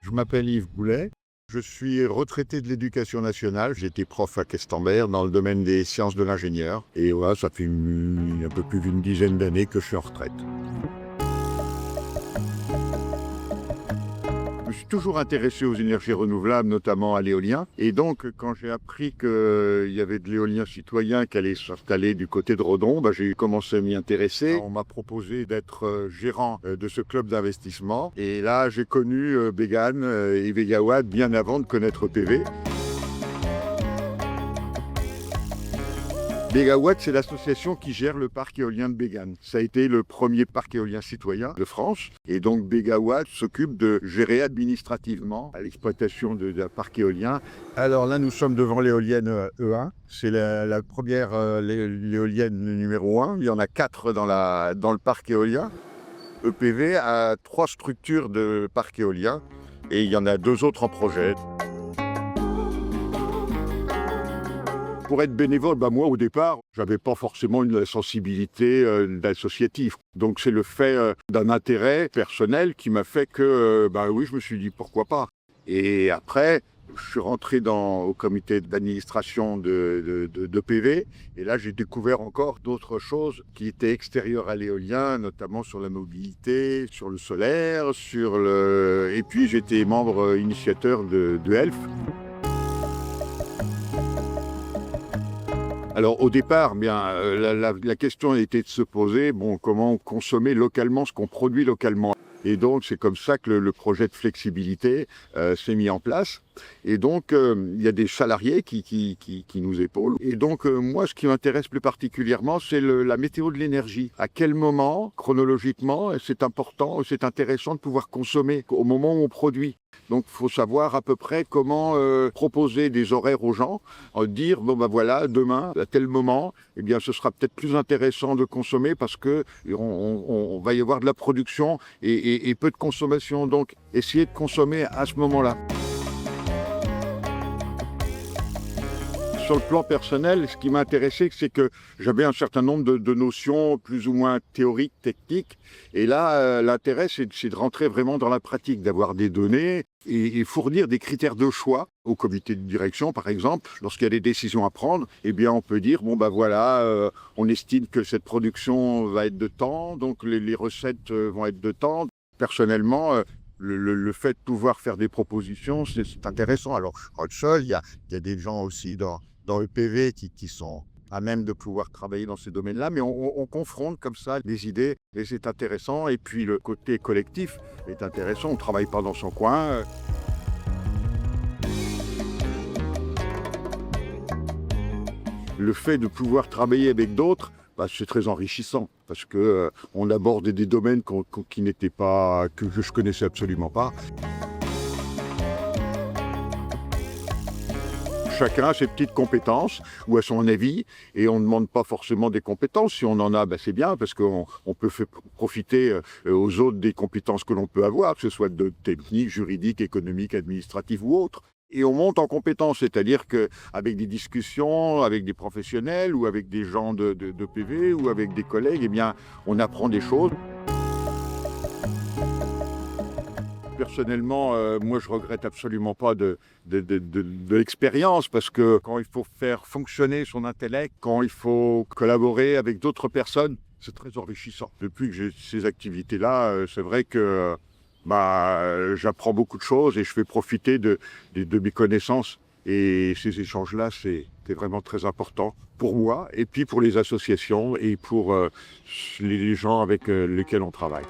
Je m'appelle Yves Boulet. Je suis retraité de l'éducation nationale. J'étais prof à Questembert dans le domaine des sciences de l'ingénieur. Et voilà, ça fait un peu plus d'une dizaine d'années que je suis en retraite. Je me suis toujours intéressé aux énergies renouvelables, notamment à l'éolien. Et donc, quand j'ai appris qu'il y avait de l'éolien citoyen qui allait s'installer du côté de Redon, j'ai commencé à m'y intéresser. On m'a proposé d'être gérant de ce club d'investissement. Et là, j'ai connu Bégane et Vegawatt bien avant de connaître PV. Begawatt, c'est l'association qui gère le parc éolien de Bégane. Ça a été le premier parc éolien citoyen de France. Et donc Begawatt s'occupe de gérer administrativement l'exploitation d'un parc éolien. Alors là, nous sommes devant l'éolienne E1. C'est la première l'éolienne numéro 1. Il y en a 4 dans le parc éolien. EPV a 3 structures de parc éolien et il y en a 2 autres en projet. Pour être bénévole, moi au départ, j'avais pas forcément une sensibilité d'associatif. Donc c'est le fait d'un intérêt personnel qui m'a fait que, oui, je me suis dit pourquoi pas. Et après, je suis rentré au comité d'administration de PV. Et là, j'ai découvert encore d'autres choses qui étaient extérieures à l'éolien, notamment sur la mobilité, sur le solaire, et puis j'étais membre initiateur de ELF. Alors au départ, la question était de se poser, comment consommer localement ce qu'on produit localement. Et donc c'est comme ça que le projet de flexibilité s'est mis en place. Et donc il y a des salariés qui nous épaulent. Et donc moi, ce qui m'intéresse plus particulièrement, c'est la météo de l'énergie. À quel moment, chronologiquement, c'est important, c'est intéressant de pouvoir consommer au moment où on produit. Donc il faut savoir à peu près comment proposer des horaires aux gens, dire voilà, demain, à tel moment, ce sera peut-être plus intéressant de consommer parce que on va y avoir de la production et peu de consommation. Donc essayer de consommer à ce moment-là. Sur le plan personnel, ce qui m'a intéressé, c'est que j'avais un certain nombre de notions plus ou moins théoriques, techniques. Et là, l'intérêt, c'est de rentrer vraiment dans la pratique, d'avoir des données et fournir des critères de choix au comité de direction, par exemple. Lorsqu'il y a des décisions à prendre, on peut dire, voilà, on estime que cette production va être de temps, donc les recettes vont être de temps. Personnellement, le fait de pouvoir faire des propositions, c'est intéressant. Alors, je ne suis pas le seul, il y a des gens aussi dans EPV qui sont à même de pouvoir travailler dans ces domaines-là, mais on confronte comme ça les idées et c'est intéressant. Et puis le côté collectif est intéressant, on ne travaille pas dans son coin. Le fait de pouvoir travailler avec d'autres, c'est très enrichissant parce qu'on aborde des domaines que je connaissais absolument pas. Chacun a ses petites compétences ou a son avis et on ne demande pas forcément des compétences. Si on en a, c'est bien parce qu'on peut faire profiter aux autres des compétences que l'on peut avoir, que ce soit de technique, juridique, économique, administrative ou autre. Et on monte en compétences, c'est-à-dire qu'avec des discussions, avec des professionnels ou avec des gens de PV ou avec des collègues, on apprend des choses. Personnellement, moi, je regrette absolument pas de l'expérience parce que quand il faut faire fonctionner son intellect, quand il faut collaborer avec d'autres personnes, c'est très enrichissant. Depuis que j'ai ces activités-là, c'est vrai que j'apprends beaucoup de choses et je fais profiter de mes connaissances. Et ces échanges-là, c'est vraiment très important pour moi et puis pour les associations et pour les gens avec lesquels on travaille.